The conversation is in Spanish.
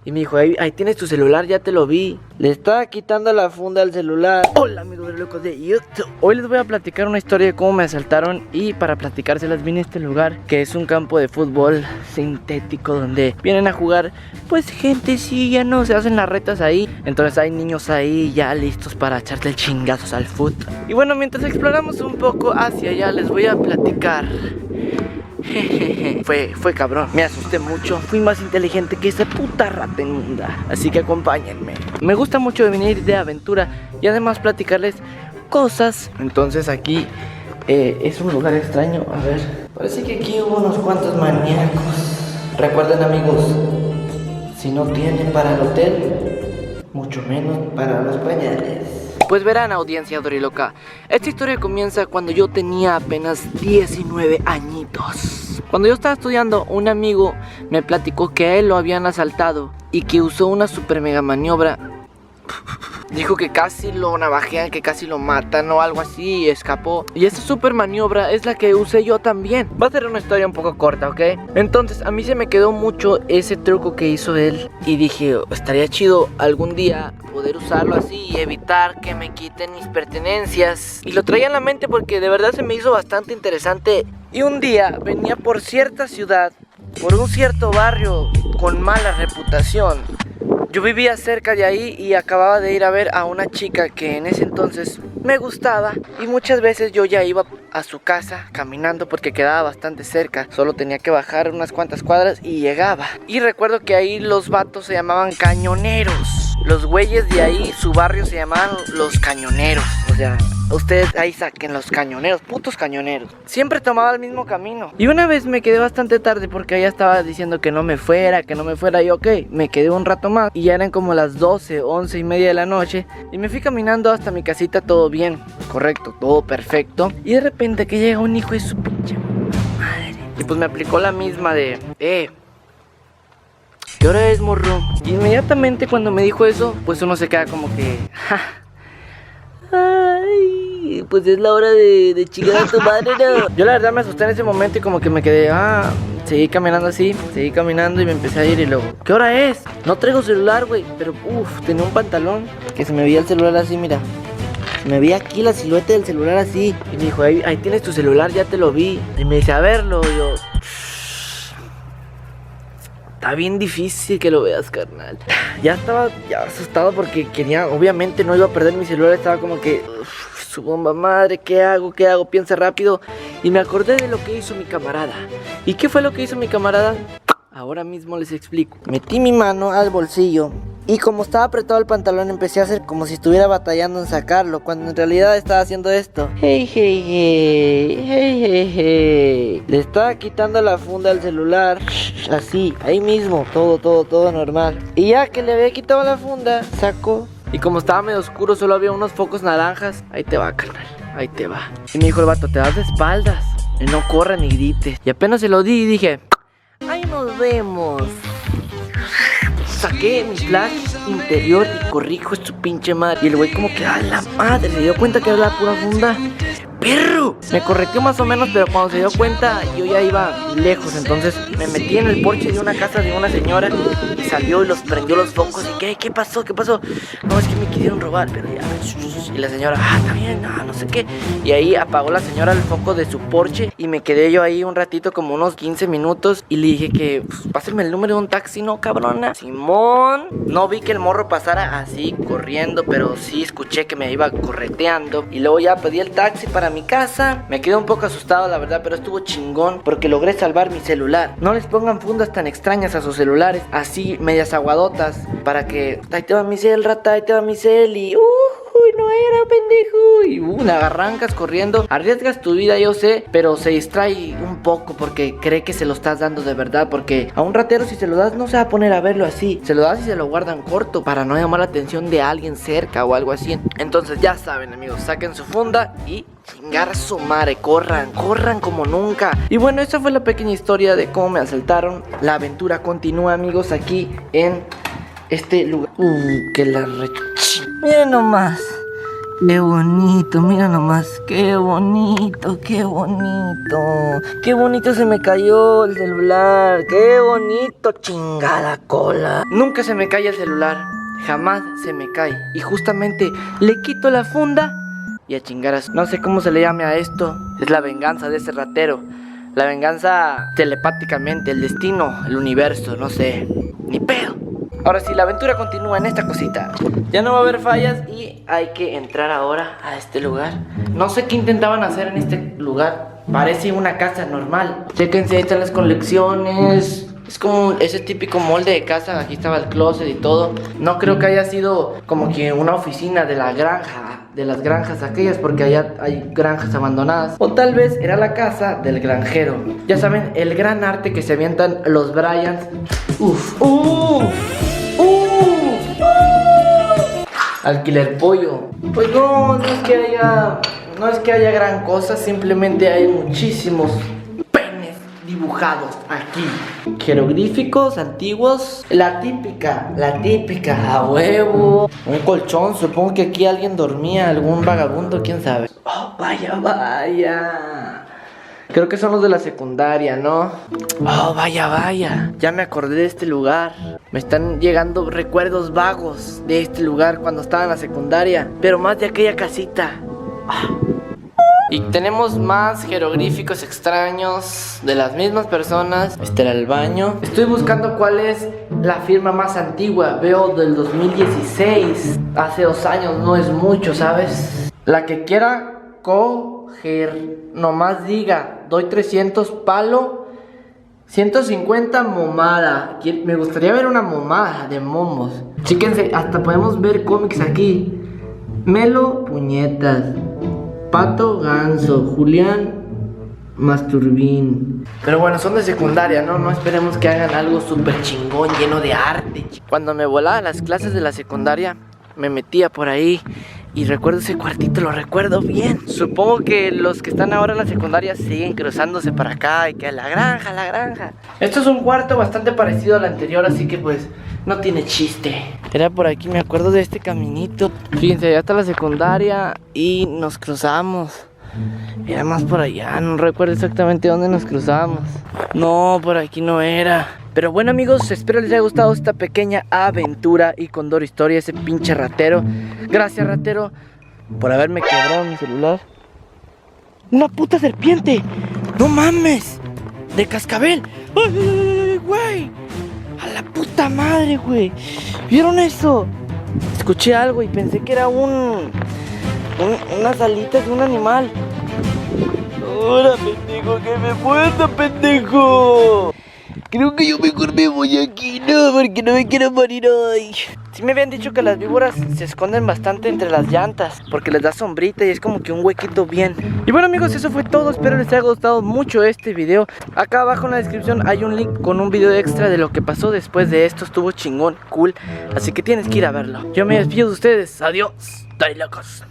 Y me dijo, ahí tienes tu celular, ya te lo vi. Le estaba quitando la funda al celular. Hola amigos locos de YouTube. Hoy les voy a platicar una historia de cómo me asaltaron. Y para platicárselas vine a este lugar, que es un campo de fútbol sintético, donde vienen a jugar pues gentecilla, ¿no? Se hacen las retas ahí. Entonces hay niños ahí ya listos para echarle chingazos al fútbol. Y bueno, mientras exploramos un poco hacia allá, les voy a platicar. Fue cabrón, me asusté mucho. Fui más inteligente que esa puta rata inmunda. Así que acompáñenme. Me gusta mucho venir de aventura y además platicarles cosas. Entonces aquí es un lugar extraño. A ver, parece que aquí hubo unos cuantos maníacos. Recuerden amigos, si no tienen para el hotel, mucho menos para los pañales. Pues verán, audiencia doriloca, esta historia comienza cuando yo tenía apenas 19 añitos. Cuando yo estaba estudiando, un amigo me platicó que a él lo habían asaltado y que usó una super mega maniobra. Dijo que casi lo navajean, que casi lo matan o algo así, y escapó. Y esa super maniobra es la que usé yo también. Va a ser una historia un poco corta, ¿ok? Entonces a mí se me quedó mucho ese truco que hizo él. Y dije, estaría chido algún día poder usarlo así y evitar que me quiten mis pertenencias. Y lo traía en la mente porque de verdad se me hizo bastante interesante. Y un día venía por cierta ciudad, por un cierto barrio con mala reputación. Yo vivía cerca de ahí y acababa de ir a ver a una chica que en ese entonces me gustaba. Y muchas veces yo ya iba a su casa caminando porque quedaba bastante cerca. Solo tenía que bajar unas cuantas cuadras y llegaba. Y recuerdo que ahí los vatos se llamaban cañoneros. Los güeyes de ahí, su barrio se llamaban los cañoneros. O sea, ustedes ahí saquen los cañoneros, putos cañoneros. Siempre tomaba el mismo camino. Y una vez me quedé bastante tarde porque ella estaba diciendo que no me fuera. Y ok, me quedé un rato más. Y ya eran como las 12, 11 y media de la noche. Y me fui caminando hasta mi casita, todo bien, correcto, todo perfecto. Y de repente que llega un hijo de su pinche madre. Y pues me aplicó la misma de, ¿qué hora es, morro? Y inmediatamente cuando me dijo eso, pues uno se queda como que, ay, pues es la hora de chingar a tu madre, ¿no? Yo la verdad me asusté en ese momento y como que me quedé, seguí caminando así, seguí caminando y me empecé a ir y luego, ¿qué hora es? No traigo celular, güey, pero tenía un pantalón que se me veía el celular así, mira. Se me veía aquí la silueta del celular así. Y me dijo, ahí tienes tu celular, ya te lo vi. Y me dice, a verlo, y yo, está bien difícil que lo veas, carnal. Ya estaba asustado porque quería, obviamente no iba a perder mi celular. Estaba como que, su bomba madre, ¿qué hago? Piensa rápido. Y me acordé de lo que hizo mi camarada. ¿Y qué fue lo que hizo mi camarada? Ahora mismo les explico. Metí mi mano al bolsillo y como estaba apretado el pantalón empecé a hacer como si estuviera batallando en sacarlo, cuando en realidad estaba haciendo esto. Hey. Le estaba quitando la funda al celular. Así, ahí mismo, todo normal. Y ya que le había quitado la funda, sacó. Y como estaba medio oscuro, solo había unos focos naranjas. Ahí te va, carnal, ahí te va. Y me dijo el vato, te das de espaldas, y no corras ni grites. Y apenas se lo di y dije, ahí nos vemos. Saqué mi flash interior y corrí, hijo de su pinche madre. Y el güey como que, a la madre, se dio cuenta que era la pura funda. ¡Perro! Me correteó más o menos, pero cuando se dio cuenta yo ya iba lejos. Entonces me metí en el porche de una casa de una señora y salió y los prendió los focos. ¿Y qué pasó? No, es que me quisieron robar, pero ya. Y la señora, está bien, no sé qué. Y ahí apagó la señora el foco de su porche y me quedé yo ahí un ratito, como unos 15 minutos. Y le dije que, pásenme el número de un taxi, ¿no, cabrona? Simón. No vi que el morro pasara así corriendo, pero sí escuché que me iba correteando. Y luego ya pedí el taxi para mi casa. Me quedé un poco asustado, la verdad, pero estuvo chingón porque logré salvar mi celular. No les pongan fundas tan extrañas a sus celulares, así medias aguadotas, para que, ahí te va mi cel, rata, ahí te va mi cel. Y no era, pendejo. Y arrancas corriendo, arriesgas tu vida, yo sé, pero se distrae un poco porque cree que se lo estás dando de verdad. Porque a un ratero, si se lo das, no se va a poner a verlo así. Se lo das y se lo guardan corto para no llamar la atención de alguien cerca o algo así. Entonces ya saben, amigos, saquen su funda y chingar a su madre, corran como nunca. Y bueno, esa fue la pequeña historia de cómo me asaltaron. La aventura continúa, amigos, aquí en este lugar. Que la Miren nomás, Qué bonito, mira nomás, qué bonito, qué bonito. Qué bonito se me cayó el celular, qué bonito, chingada cola. Nunca se me cae el celular, jamás se me cae. Y justamente le quito la funda y a chingaras. No sé cómo se le llame a esto, es la venganza de ese ratero. La venganza telepáticamente, el destino, el universo, no sé, ni pedo. Ahora sí, la aventura continúa en esta cosita. Ya no va a haber fallas y hay que entrar ahora a este lugar. No sé qué intentaban hacer en este lugar. Parece una casa normal. Chéquense, ahí están las colecciones. Es como ese típico molde de casa. Aquí estaba el closet y todo. No creo que haya sido como que una oficina de la granja, de las granjas aquellas, porque allá hay granjas abandonadas. O tal vez era la casa del granjero. Ya saben, el gran arte que se avientan los Bryans. Uf, alquiler pollo. Pues no es que haya gran cosa, simplemente hay muchísimos penes dibujados aquí. Jeroglíficos antiguos, la típica, a huevo. Un colchón, supongo que aquí alguien dormía, algún vagabundo, quién sabe. Oh, vaya. Creo que son los de la secundaria, ¿no? Oh, vaya. Ya me acordé de este lugar. Me están llegando recuerdos vagos de este lugar cuando estaba en la secundaria, pero más de aquella casita. Y tenemos más jeroglíficos extraños de las mismas personas. Este era el baño. Estoy buscando cuál es la firma más antigua. Veo del 2016. Hace 2 años, no es mucho, ¿sabes? La que quiera coger, nomás diga, doy 300 palo, 150 momada. Me gustaría ver una momada de momos. Chíquense, hasta podemos ver cómics aquí. Melo Puñetas, Pato Ganso, Julián Masturbín. Pero bueno, son de secundaria, ¿no? No esperemos que hagan algo súper chingón, lleno de arte. Cuando me volaba las clases de la secundaria, me metía por ahí y recuerdo ese cuartito, lo recuerdo bien. Supongo que los que están ahora en la secundaria siguen cruzándose para acá y que la granja. Esto es un cuarto bastante parecido al anterior, así que pues no tiene chiste. Era por aquí, me acuerdo de este caminito. Fíjense, ya está la secundaria y nos cruzamos. Era más por allá, no recuerdo exactamente dónde nos cruzamos. No, por aquí no era. Pero bueno amigos, espero les haya gustado esta pequeña aventura y Condor Historia, ese pinche ratero. Gracias ratero por haberme quebrado mi celular. ¡Una puta serpiente! ¡No mames! ¡De cascabel! ¡Ay, güey! ¡A la puta madre, güey! ¿Vieron eso? Escuché algo y pensé que era unas alitas de un animal. ¡Ahora, pendejo! ¡Que me muerda, pendejo! Creo que yo mejor me voy aquí, no, porque no me quiero morir hoy. Sí me habían dicho que las víboras se esconden bastante entre las llantas, porque les da sombrita y es como que un huequito bien. Y bueno amigos, eso fue todo, espero les haya gustado mucho este video. Acá abajo en la descripción hay un link con un video extra de lo que pasó después de esto. Estuvo chingón, cool, así que tienes que ir a verlo. Yo me despido de ustedes, adiós, dale locos.